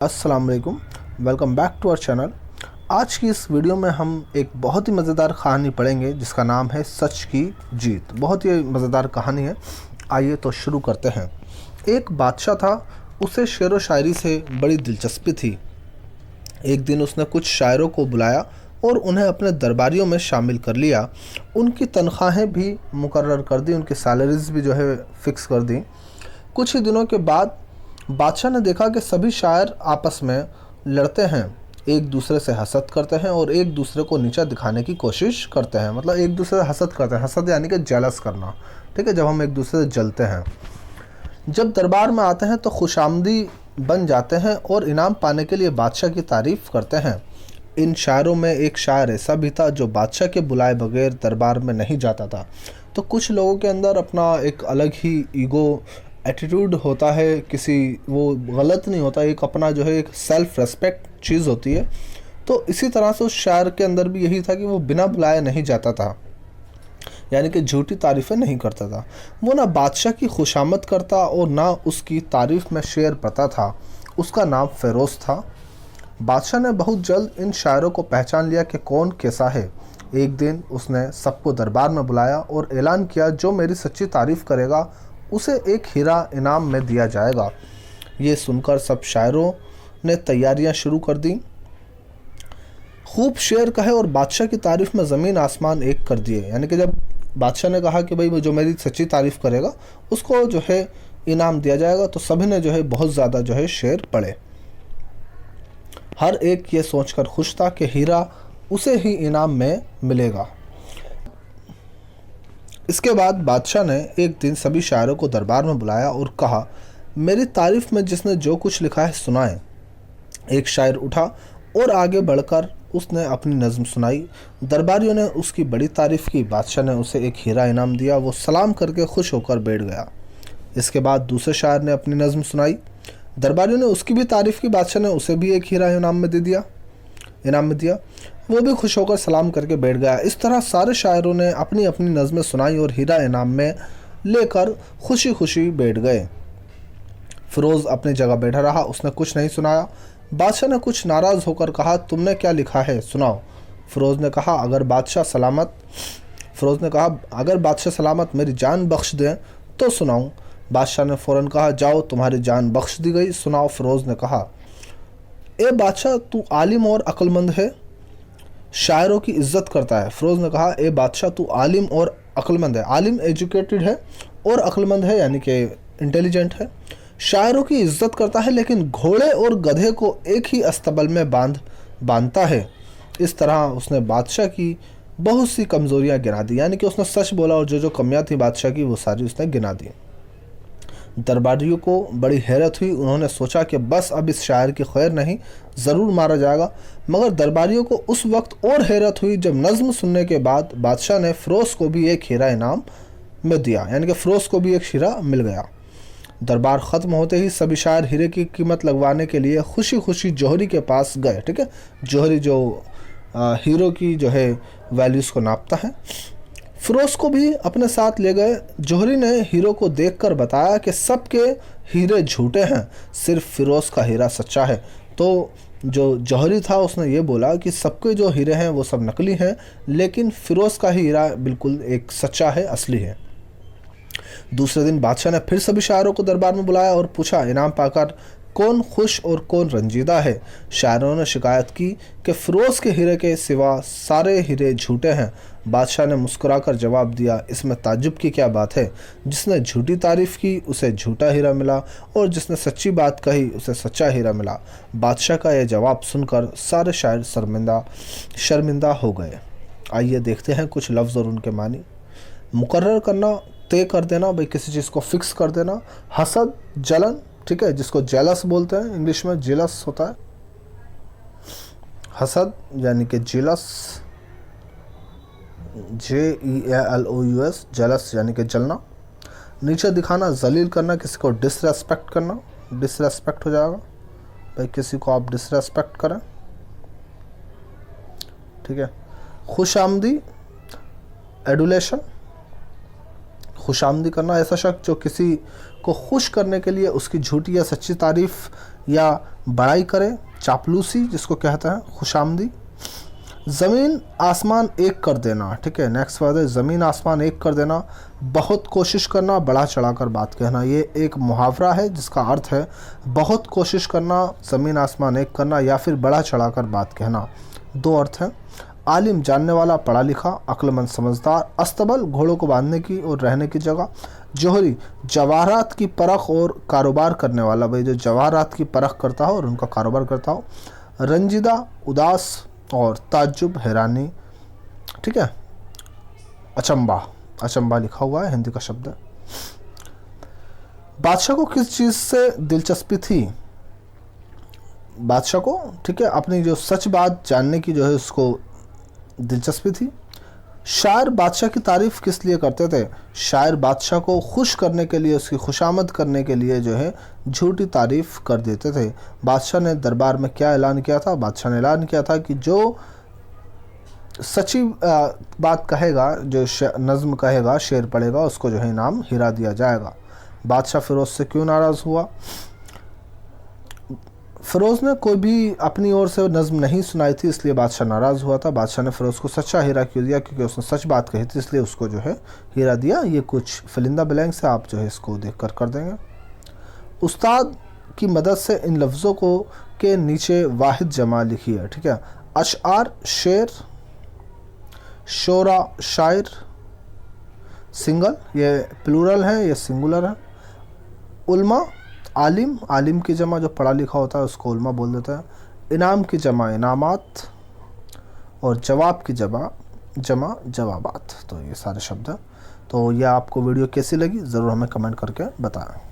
अस्सलाम वालेकुम, welcome back to our channel. आज की इस वीडियो में हम एक बहुत ही मज़ेदार कहानी पढ़ेंगे जिसका नाम है सच की जीत। बहुत ही मज़ेदार कहानी है, आइए तो शुरू करते हैं। एक बादशाह था, उसे शेर व शायरी से बड़ी दिलचस्पी थी। एक दिन उसने कुछ शायरों को बुलाया और उन्हें अपने दरबारियों में शामिल कर लिया। उनकी तनख्वाहें भी मुकर्रर कर दी, उनकी सैलरीज भी फ़िक्स कर दी। कुछ ही दिनों के बाद बादशाह ने देखा कि सभी शायर आपस में लड़ते हैं, एक दूसरे से हसद करते हैं और एक दूसरे को नीचा दिखाने की कोशिश करते हैं। मतलब एक दूसरे से हसद करते हैं, हसद यानी कि जेलस करना, ठीक है, जब हम एक दूसरे से जलते हैं। जब दरबार में आते हैं तो खुशामदी बन जाते हैं और इनाम पाने के लिए बादशाह की तारीफ़ करते हैं। इन शायरों में एक शायर ऐसा भी था जो बादशाह के बुलाए बगैर दरबार में नहीं जाता था। तो कुछ लोगों के अंदर अपना एक अलग ही ईगो एटीट्यूड होता है, किसी वो गलत नहीं होता, एक अपना एक सेल्फ रेस्पेक्ट चीज़ होती है। तो इसी तरह से उस शायर के अंदर भी यही था कि वो बिना बुलाए नहीं जाता था, यानी कि झूठी तारीफ़ें नहीं करता था। वो ना बादशाह की खुशामद करता और ना उसकी तारीफ़ में शेर पता था। उसका नाम फ़िरोज़ था। बादशाह ने बहुत जल्द इन शायरों को पहचान लिया कि कौन कैसा है। एक दिन उसने सबको दरबार में बुलाया और ऐलान किया, जो मेरी सच्ची तारीफ़ करेगा उसे एक हीरा इनाम में दिया जाएगा। ये सुनकर सब शायरों ने तैयारियां शुरू कर दी। खूब शेर कहे और बादशाह की तारीफ़ में ज़मीन आसमान एक कर दिए। यानी कि जब बादशाह ने कहा कि भाई वो जो मेरी सच्ची तारीफ़ करेगा उसको इनाम दिया जाएगा, तो सभी ने बहुत ज़्यादा शेर पढ़े। हर एक ये सोचकर खुश था कि हीरा उसे ही इनाम में मिलेगा। इसके बाद बादशाह ने एक दिन सभी शायरों को दरबार में बुलाया और कहा, मेरी तारीफ़ में जिसने जो कुछ लिखा है सुनाए। एक शायर उठा और आगे बढ़कर उसने अपनी नज़्म सुनाई। दरबारियों ने उसकी बड़ी तारीफ़ की। बादशाह ने उसे एक हीरा इनाम दिया। वो सलाम करके खुश होकर बैठ गया। इसके बाद दूसरे शायर ने अपनी नज़्म सुनाई। दरबारियों ने उसकी भी तारीफ़ की। बादशाह ने उसे भी एक हीरा इनाम में दिया। वो भी खुश होकर सलाम करके बैठ गया। इस तरह सारे शायरों ने अपनी अपनी नज़में सुनाई और हीरा इनाम में लेकर खुशी खुशी बैठ गए। फ़िरोज़ अपनी जगह बैठा रहा, उसने कुछ नहीं सुनाया। बादशाह ने कुछ नाराज़ होकर कहा, तुमने क्या लिखा है, सुनाओ। फ़िरोज़ ने कहा, अगर बादशाह सलामत मेरी जान बख्श दें तो सुनाऊँ। बादशाह ने फ़ौरन कहा, जाओ, तुम्हारी जान बख्श दी गई, सुनाओ। फ़िरोज़ ने कहा, ए बादशाह, तू आलिम और अक्लमंद है, शायरों की इज्जत करता है। फ़िरोज़ ने कहा, ए बादशाह, तू आलिम और अक्लमंद है। आलिम एजुकेटेड है और अक्लमंद है यानी कि इंटेलिजेंट है। शायरों की इज्जत करता है लेकिन घोड़े और गधे को एक ही अस्तबल में बांधता है। इस तरह उसने बादशाह की बहुत सी कमज़ोरियाँ गिना दी। यानी कि उसने सच बोला और जो कमियाँ थी बादशाह की वो सारी उसने गिना दी। दरबारियों को बड़ी हैरत हुई। उन्होंने सोचा कि बस अब इस शायर की खैर नहीं, ज़रूर मारा जाएगा। मगर दरबारियों को उस वक्त और हैरत हुई जब नज़्म सुनने के बाद बादशाह ने फ़िरोज़ को भी एक हीरा इनाम में दिया। यानी कि फ़िरोज़ को भी एक हीरा मिल गया। दरबार ख़त्म होते ही सभी शायर हीरे की कीमत लगवाने के लिए खुशी खुशी जौहरी के पास गए। ठीक है, जौहरी जो हीरो की वैल्यूज़ को नापता है। फ़िरोज़ को भी अपने साथ ले गए। जौहरी ने हीरो को देखकर बताया कि सबके हीरे झूठे हैं, सिर्फ फ़िरोज़ का हीरा सच्चा है। तो जो जौहरी था उसने ये बोला कि सबके जो हीरे हैं वो सब नकली हैं, लेकिन फ़िरोज़ का हीरा बिल्कुल एक सच्चा है, असली है। दूसरे दिन बादशाह ने फिर सभी शायरों को दरबार में बुलाया और पूछा, इनाम पाकर कौन खुश और कौन रंजीदा है। शायरों ने शिकायत की कि फ़िरोज़ के हीरे के सिवा सारे हीरे झूठे हैं। बादशाह ने मुस्कुराकर जवाब दिया, इसमें ताज्जुब की क्या बात है। जिसने झूठी तारीफ़ की उसे झूठा हीरा मिला और जिसने सच्ची बात कही उसे सच्चा हीरा मिला। बादशाह का यह जवाब सुनकर सारे शायर शर्मिंदा हो गए। आइए देखते हैं कुछ लफ्ज़ और उनके मानी। मुकर्रर करना, तय कर देना, भाई किसी चीज़ को फिक्स कर देना। हसद, जलन, ठीक है, जिसको जेलस बोलते हैं, इंग्लिश में जेलस होता है। हसद यानी कि जेलस, JELOUS, जेलस यानी कि जलना। नीचे दिखाना, जलील करना, किसी को डिसरेस्पेक्ट करना, डिसरेस्पेक्ट हो जाएगा, भाई किसी को आप डिसरेस्पेक्ट करें, ठीक है। खुशामदी, एडुलेशन, खुशामदी करना, ऐसा शख्स जो किसी को खुश करने के लिए उसकी झूठी या सच्ची तारीफ़ या बड़ाई करे, चापलूसी जिसको कहते हैं, खुशामदी। ज़मीन आसमान एक कर देना, ठीक है, नेक्स्ट वर्ड है ज़मीन आसमान एक कर देना। बहुत कोशिश करना, बढ़ा चढ़ाकर बात कहना, ये एक मुहावरा है जिसका अर्थ है बहुत कोशिश करना, ज़मीन आसमान एक करना या फिर बढ़ा चढ़ाकर बात कहना। दो अर्थ हैं। आलिम जानने वाला, पढ़ा लिखा, अक्लमंद, समझदार। अस्तबल घोड़ों को बांधने की और रहने की जगह। जौहरी जवाहरात की परख और कारोबार करने वाला, भाई जो जवाहरात की परख करता हो और उनका कारोबार करता हो। रंजीदा उदास और ताज्जुब हैरानी, ठीक है। अचंबा, अचंबा लिखा हुआ है, हिंदी का शब्द है। बादशाह को किस चीज़ से दिलचस्पी थी? बादशाह को, ठीक है, अपनी जो सच बात जानने की जो है उसको दिलचस्पी थी। शायर बादशाह की तारीफ़ किस लिए करते थे? शायर बादशाह को खुश करने के लिए, उसकी खुशामद करने के लिए जो है झूठी तारीफ़ कर देते थे। बादशाह ने दरबार में क्या ऐलान किया था? बादशाह ने ऐलान किया था कि जो सच्ची बात कहेगा, जो नज़्म कहेगा, शेर पढ़ेगा, उसको जो है इनाम हीरा दिया जाएगा। बादशाह फ़िरोज़ से क्यों नाराज़ हुआ? फ़िरोज़ ने कोई भी अपनी ओर से नज़्म नहीं सुनाई थी, इसलिए बादशाह नाराज़ हुआ था। बादशाह ने फ़िरोज़ को सच्चा हीरा क्यों दिया? क्योंकि उसने सच बात कही थी, इसलिए उसको जो है हीरा दिया। ये कुछ फिलिंदा ब्लैंक्स है, आप जो है इसको देखकर कर देंगे। उस्ताद की मदद से इन लफ्ज़ों को के नीचे वाहिद जमा लिखी है, ठीक है। अशआर शेर, शोरा शायर, सिंगल ये प्लूरल है, ये सिंगुलर है। उल्मा आलिम, आलिम की जमा जो पढ़ा लिखा होता है उसको उल्मा बोल देता है। इनाम की जमा इनामात और जवाब की जमा जवाबात। तो ये सारे शब्द हैं। तो ये आपको वीडियो कैसी लगी ज़रूर हमें कमेंट करके बताएं।